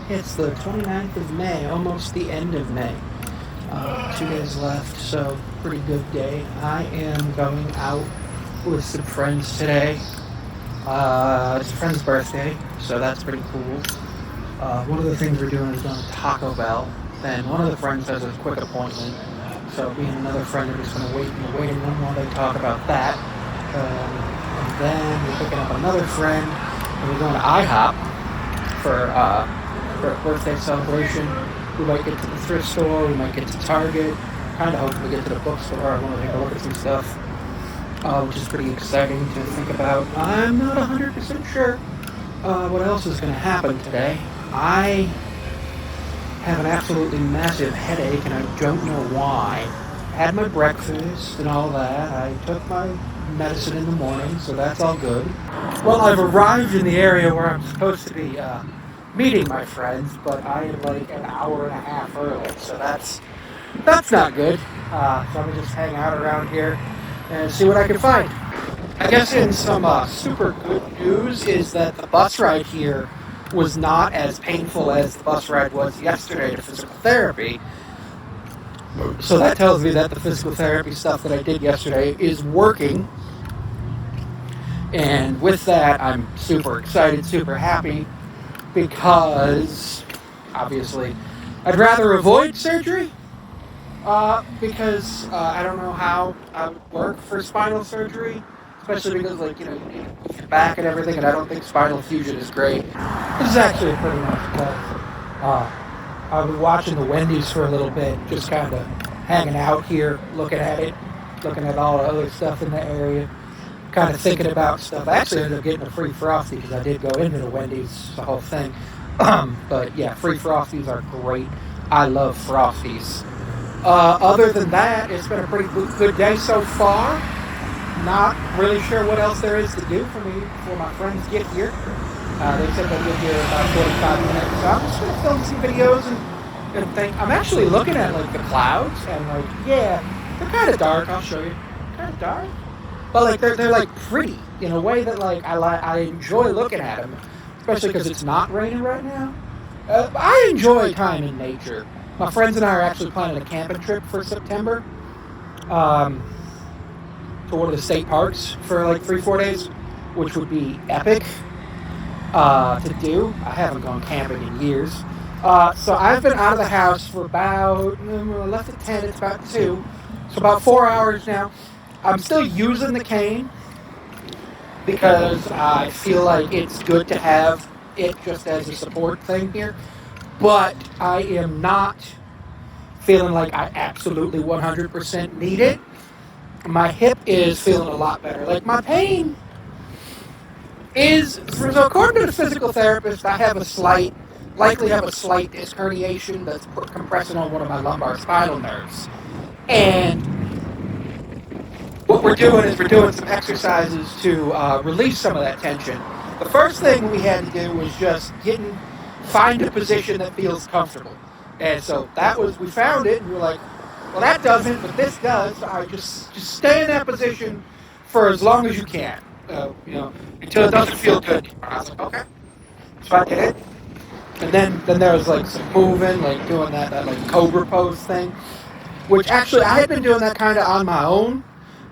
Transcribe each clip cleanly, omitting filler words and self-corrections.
It's the 29th of May, almost the end of May. 2 days left, so pretty good day. I am going out with some friends today. It's a friend's birthday, so that's pretty cool. One of the things we're doing is going to Taco Bell. Then one of the friends has a quick appointment, so me and another friend are just going to wait in the waiting room while they talk about that. And then we're picking up another friend, and we're going to IHOP for a birthday celebration. We might get to the thrift store, we might get to Target. Kind of hoping we get to the bookstore. I want to take a look at some stuff, which is pretty exciting to think about. I'm not 100% sure what else is going to happen today. I have an absolutely massive headache, and I don't know why. Had my breakfast and all that. I took my medicine in the morning, so that's all good. Well, I've arrived in the area where I'm supposed to be meeting my friends, but I am like an hour and a half early, so that's not good. So I'm gonna just hang out around here and see what I can find. I guess in some super good news is that the bus ride here was not as painful as the bus ride was yesterday to physical therapy. So that tells me that the physical therapy stuff that I did yesterday is working. And with that, I'm super excited, super happy, because obviously I'd rather avoid surgery because I don't know how I would work for spinal surgery, especially because, like, you need to move your back and everything, and I don't think spinal fusion is great. This is actually pretty much because I was watching the Wendy's for a little bit, just kind of hanging out here, looking at it, looking at all the other stuff in the area, kind of thinking about stuff. I actually ended up getting a free Frosty because I did go into the Wendy's, the whole thing. But yeah, free Frosties are great. I love Frosties. Other than that, it's been a pretty good day so far. Not really sure what else there is to do for me before my friends get here. They said they'll get here in about 45 minutes. So I'm just going to film some videos and think. I'm actually looking at like the clouds and like, yeah, they're kind of dark. I'll show you. Kind of dark. But like they're like pretty in a way that like I enjoy looking at them, especially because it's not raining right now. I enjoy time in nature. My friends and I are actually planning a camping trip for September, to one of the state parks for like 3-4 days, which would be epic to do. I haven't gone camping in years, so I've been out of the house for about I left at 10. It's about 2, so about 4 hours now. I'm still using the cane because I feel like it's good to have it just as a support thing here. But I am not feeling like I absolutely 100% need it. My hip is feeling a lot better. Like my pain is, so according to the physical therapist, I likely have a slight disc herniation that's compressing on one of my lumbar spinal nerves. And what we're doing is we're doing some exercises to release some of that tension. The first thing we had to do was just find a position that feels comfortable. And so we found it, and we were like, well, that doesn't, but this does. All right, just stay in that position for as long as you can, until it doesn't feel good. And I was like, okay. So I did it. And then there was like some moving, like doing that like cobra pose thing, which actually I had been doing that kind of on my own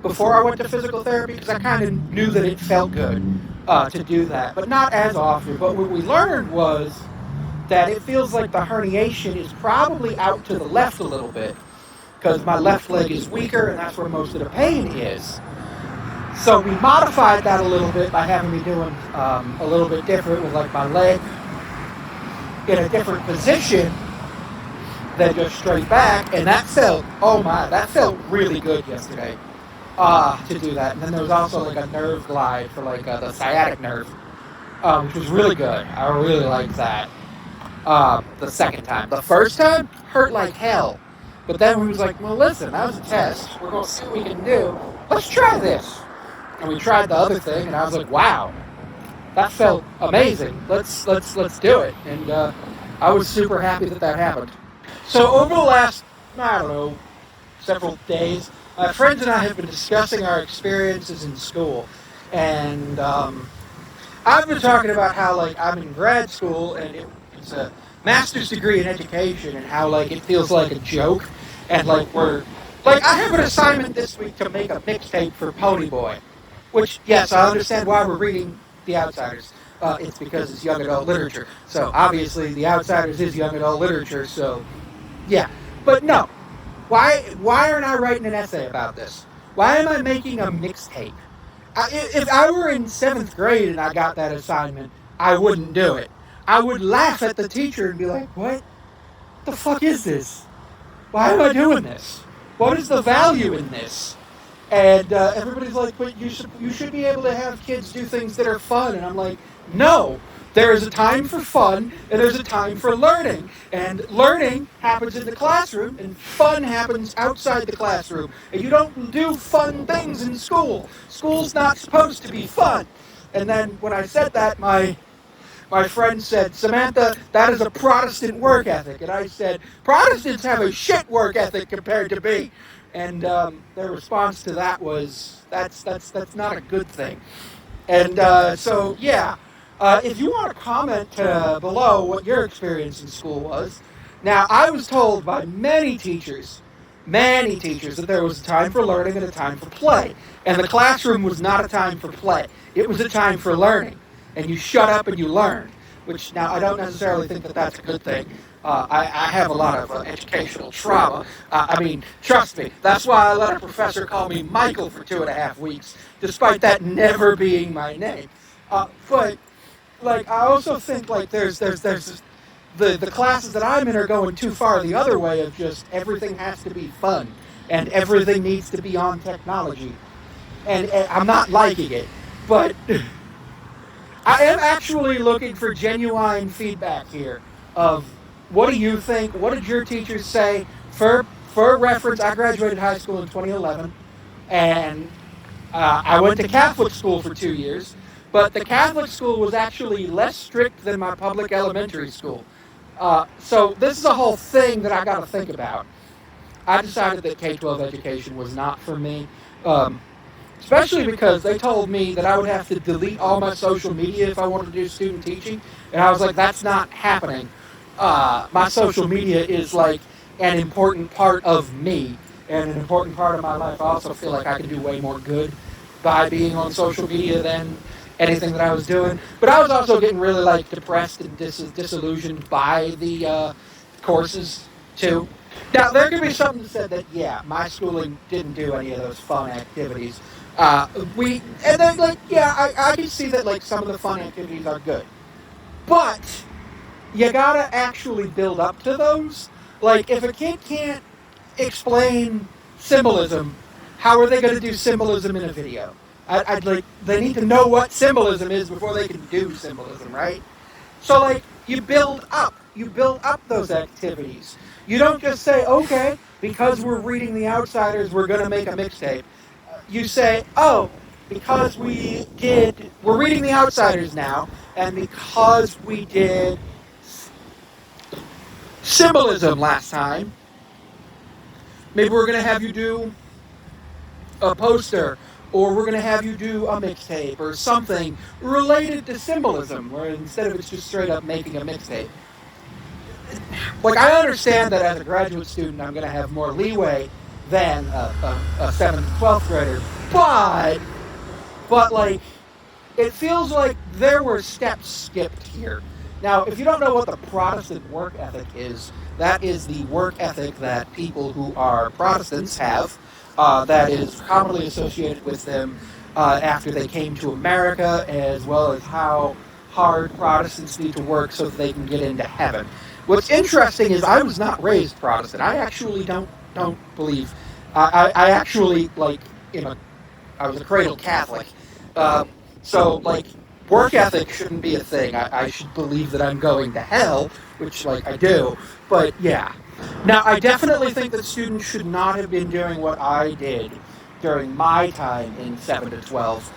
before I went to physical therapy because I kind of knew that it felt good to do that, but not as often. But what we learned was that it feels like the herniation is probably out to the left a little bit because my left leg is weaker and that's where most of the pain is. So we modified that a little bit by having me doing a little bit different with like my leg in a different position than just straight back, and that felt really good yesterday to do that. And then there was also like a nerve glide for like the sciatic nerve, which was really good. I really liked that. The second time. The first time hurt like hell. But then we was like, well, listen, that was a test. We're going to see what we can do. Let's try this. And we tried the other thing, and I was like, wow, that felt amazing. Let's do it. And I was super happy that happened. So over the last, I don't know, several days, my friends and I have been discussing our experiences in school. And I've been talking about how, like, I'm in grad school, and it's it's a master's degree in education, and how like it feels like a joke, and like we're like I have an assignment this week to make a mixtape for Ponyboy, which yes, I understand why we're reading The Outsiders. It's because it's young adult literature. So obviously, The Outsiders is young adult literature. So yeah, but no. Why aren't I writing an essay about this? Why am I making a mixtape? If I were in seventh grade and I got that assignment, I wouldn't do it. I would laugh at the teacher and be like, "What the fuck is this? Why am I doing this? What is the value in this?" And everybody's like, "But you should be able to have kids do things that are fun." And I'm like, "No, there is a time for fun and there's a time for learning. And learning happens in the classroom and fun happens outside the classroom. And you don't do fun things in school. School's not supposed to be fun." And then when I said that, my friend said, "Samantha, that is a Protestant work ethic." And I said, "Protestants have a shit work ethic compared to me." And their response to that was, that's not a good thing. And so, yeah, if you want to comment below what your experience in school was. Now, I was told by many teachers, that there was a time for learning and a time for play. And the classroom was not a time for play. It was a time for learning. And you shut up and you learned. Which, now, I don't necessarily think that that's a good thing. I have a lot of educational trauma. I mean, trust me, that's why I let a professor call me Michael for 2.5 weeks, despite that never being my name. But, like, I also think, like, there's the classes that I'm in are going too far the other way of just everything has to be fun and everything needs to be on technology. And I'm not liking it, but I am actually looking for genuine feedback here of what do you think? What did your teachers say? For reference, I graduated high school in 2011, and I went to Catholic school for 2 years, but the Catholic school was actually less strict than my public elementary school. So this is a whole thing that I got to think about. I decided that K-12 education was not for me. Especially because they told me that I would have to delete all my social media if I wanted to do student teaching. And I was like, that's not happening. My social media is like an important part of me and an important part of my life. I also feel like I can do way more good by being on social media than anything that I was doing. But I was also getting really like depressed and disillusioned by the courses too. Now, there could be something said that, yeah, my schooling didn't do any of those fun activities. And then, like, yeah, I can see that, like, some of the fun activities are good. But you gotta actually build up to those. Like, if a kid can't explain symbolism, how are they gonna do symbolism in a video? I'd like, they need to know what symbolism is before they can do symbolism, right? So, like, you build up those activities. You don't just say, okay, because we're reading The Outsiders, we're going to make a mixtape. You say, oh, because we're reading The Outsiders now, and because we did symbolism last time, maybe we're going to have you do a poster, or we're going to have you do a mixtape, or something related to symbolism, where instead of it's just straight up making a mixtape. Like, I understand that as a graduate student, I'm going to have more leeway than a 7th and 12th grader, but like, it feels like there were steps skipped here. Now, if you don't know what the Protestant work ethic is, that is the work ethic that people who are Protestants have, that is commonly associated with them after they came to America, as well as how hard Protestants need to work so that they can get into heaven. What's interesting is I was not raised Protestant. I actually don't believe. I actually like I was a cradle Catholic. So like work ethic shouldn't be a thing. I should believe that I'm going to hell, which like I do. But yeah. Now I definitely think that students should not have been doing what I did during my time in 7 to 12.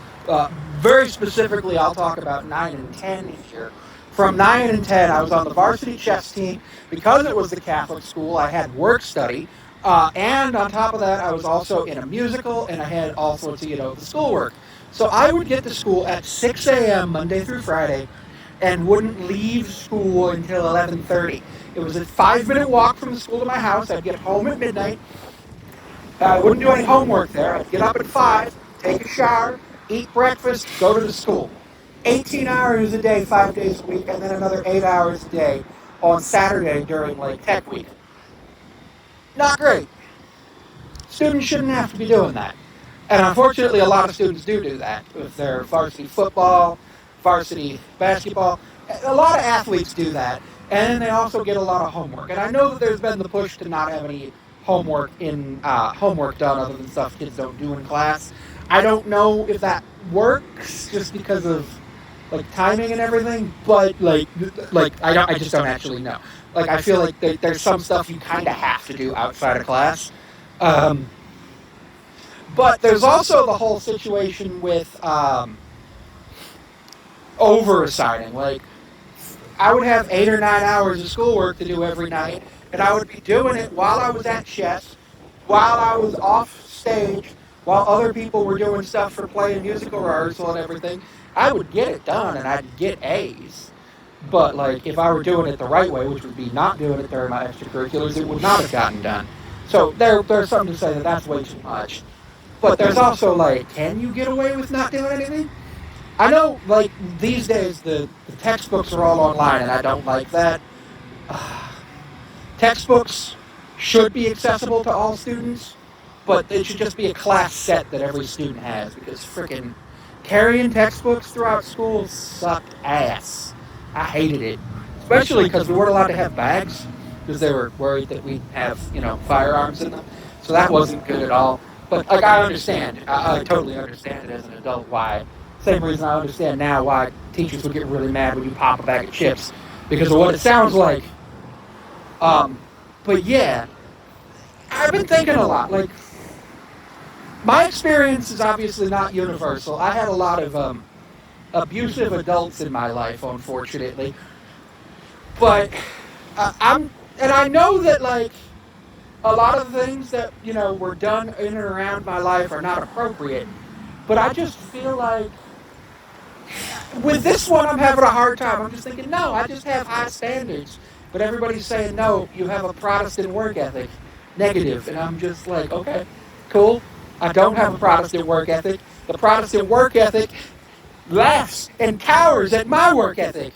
Very specifically, I'll talk about 9 and 10 here. From 9 and 10, I was on the varsity chess team. Because it was the Catholic school, I had work study. And on top of that, I was also in a musical, and I had all sorts of, the schoolwork. So I would get to school at 6 a.m. Monday through Friday, and wouldn't leave school until 11:30. It was a 5-minute walk from the school to my house. I'd get home at midnight. I wouldn't do any homework there. I'd get up at 5, take a shower, eat breakfast, go to the school. 18 hours a day, 5 days a week, and then another 8 hours a day on Saturday during like tech week. Not great. Students shouldn't have to be doing that. And unfortunately, a lot of students do that with their varsity football, varsity basketball. A lot of athletes do that. And then they also get a lot of homework. And I know that there's been the push to not have any homework done other than stuff kids don't do in class. I don't know if that works just because of like timing and everything, but I just don't actually know. Like I feel like there's some stuff you kind of have to do outside of class. But there's also the whole situation with over-assigning. Like, I would have 8 or 9 hours of schoolwork to do every night, and I would be doing it while I was at chess, while I was off stage, while other people were doing stuff for play and musical rehearsal and everything. I would get it done, and I'd get A's. But, like, if I were doing it the right way, which would be not doing it during my extracurriculars, it would not have gotten done. So there's something to say that that's way too much. But there's also, like, can you get away with not doing anything? I know, like, these days the textbooks are all online, and I don't like that. Textbooks should be accessible to all students, but it should just be a class set that every student has, because freaking carrying textbooks throughout school sucked ass. I hated it, especially because we weren't allowed to have bags, because they were worried that we'd have, firearms in them. So that wasn't good at all. But, like, I understand. I totally understand it as an adult why. Same reason I understand now why teachers would get really mad when you pop a bag of chips. Because of what it sounds like. But, yeah. I've been thinking a lot. Like, my experience is obviously not universal. I had a lot of abusive adults in my life, unfortunately. But I know that, like, a lot of the things that, were done in and around my life are not appropriate. But I just feel like with this one, I'm having a hard time. I'm just thinking, no, I just have high standards. But everybody's saying, no, you have a Protestant work ethic. Negative. And I'm just like, okay, cool. I don't have a Protestant work ethic. The Protestant work ethic laughs and cowers at my work ethic.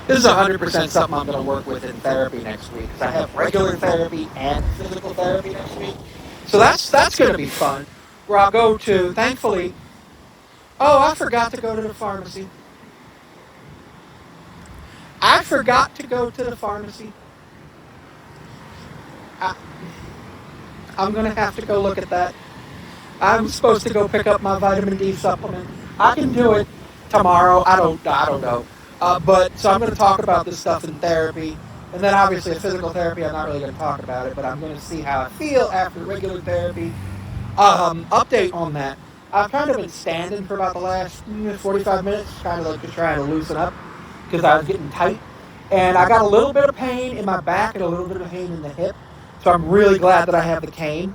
This is 100% something I'm going to work with in therapy next week, because I have regular therapy and physical therapy next week. So that's going to be fun, where I'll go to, thankfully, I forgot to go to the pharmacy. I'm going to have to go look at that. I'm supposed to go pick up my vitamin D supplement. I can do it tomorrow. I don't know. So I'm going to talk about this stuff in therapy. And then obviously in physical therapy, I'm not really going to talk about it, but I'm going to see how I feel after regular therapy. Update on that. I've kind of been standing for about the last 45 minutes, kind of like just trying to loosen up, because I was getting tight. And I got a little bit of pain in my back and a little bit of pain in the hip. So I'm really glad that I have the cane,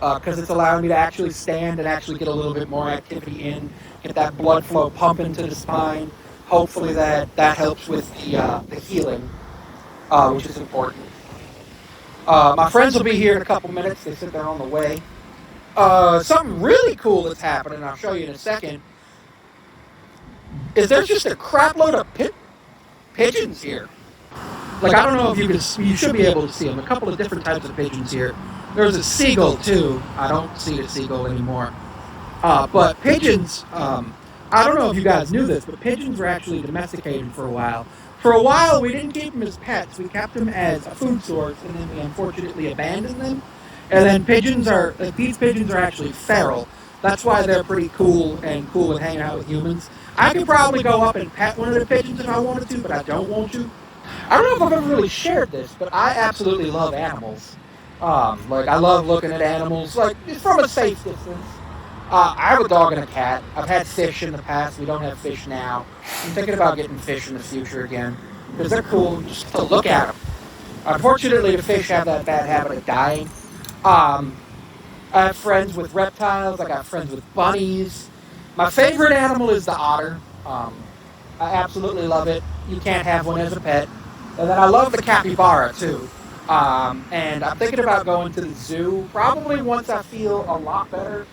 because it's allowing me to actually stand and actually get a little bit more activity in, get that blood flow pumping to the spine. Hopefully that helps with the healing, which is important. My friends will be here in a couple minutes. They said they're on the way. Something really cool that's happening, I'll show you in a second, is there's just a crap load of pigeons here. Like, I don't know if you should be able to see them. A couple of different types of pigeons here. There's a seagull, too. I don't see the seagull anymore. But pigeons, I don't know if you guys knew this, but pigeons were actually domesticated for a while. For a while, we didn't keep them as pets. We kept them as a food source, and then we unfortunately abandoned them. And then these pigeons are actually feral. That's why they're pretty cool with hanging out with humans. I could probably go up and pet one of the pigeons if I wanted to, but I don't want to. I don't know if I've ever really shared this, but I absolutely love animals. I love looking at animals, like, from a safe distance. I have a dog and a cat. I've had fish in the past. We don't have fish now. I'm thinking about getting fish in the future again, because they're cool just to look at them. Unfortunately, the fish have that bad habit of dying. I have friends with reptiles. I got friends with bunnies. My favorite animal is the otter. I absolutely love it. you can't have one as a pet. And then I love the capybara too. And I'm thinking about going to the zoo probably once I feel a lot better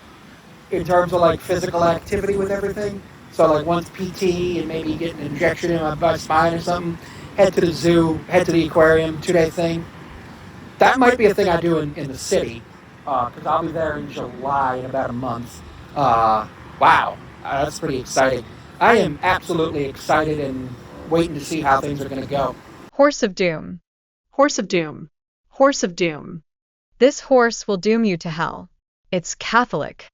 in terms of like physical activity with everything. So like once PT and maybe get an injection in my spine or something, head to the zoo, head to the aquarium, 2 day thing. That might be a thing I do in the city because I'll be there in July in about a month. Wow, that's pretty exciting. I am absolutely excited and waiting to see how things are going to go. Horse of Doom. Horse of Doom. Horse of Doom. This horse will doom you to hell. It's Catholic.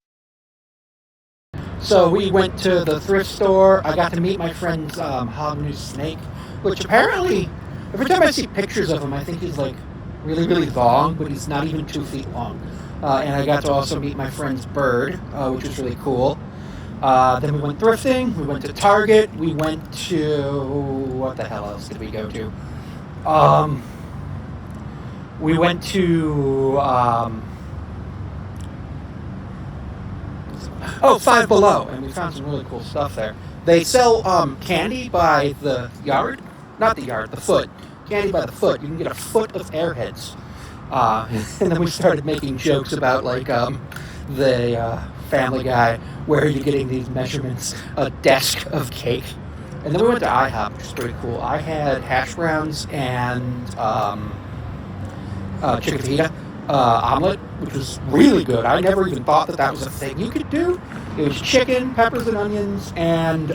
So we went to the thrift store. I got to meet my friend's hognose snake, which apparently, every time I see pictures of him, I think he's like really, really long, but he's not even 2 feet long. And I got to also meet my friend's bird, which was really cool. Then we went thrifting. We went to Target. We went to what the hell else did we go to? We went to Five Below, and we found some really cool stuff there. They sell candy by the yard, not the yard, the foot. Candy by the foot. You can get a foot of Airheads. And then we started making jokes about like the Family Guy, where are you getting these measurements? A desk of cake. And then we went to IHOP, which is pretty cool. I had hash browns and chicken fajita omelet, which was really good. I never even thought that was a thing you could do. It was chicken, peppers and onions, and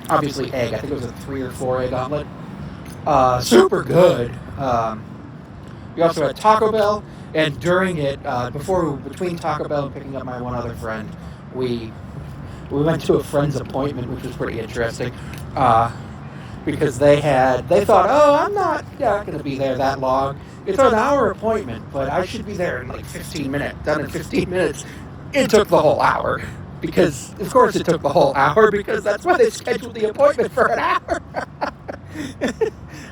obviously egg. I think it was a 3 or 4 egg omelet. Super good. We also had Taco Bell, and during it, between Taco Bell and picking up my one other friend, we went to a friend's appointment, which was pretty interesting, because they thought, oh, I'm not going to be there that long. It's an hour appointment, but I should be there in like 15 minutes. Done in 15 minutes. It took the whole hour, because of course it took the whole hour, because that's why they scheduled the appointment for an hour.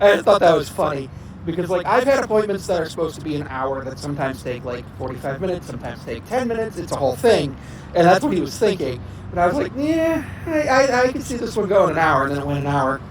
I just thought that was funny. Because like I've had appointments that are supposed to be an hour that sometimes take like 45 minutes, sometimes take 10 minutes. It's a whole thing, and that's what he was thinking. But I was like, yeah, I can see this one going an hour, and then it went an hour.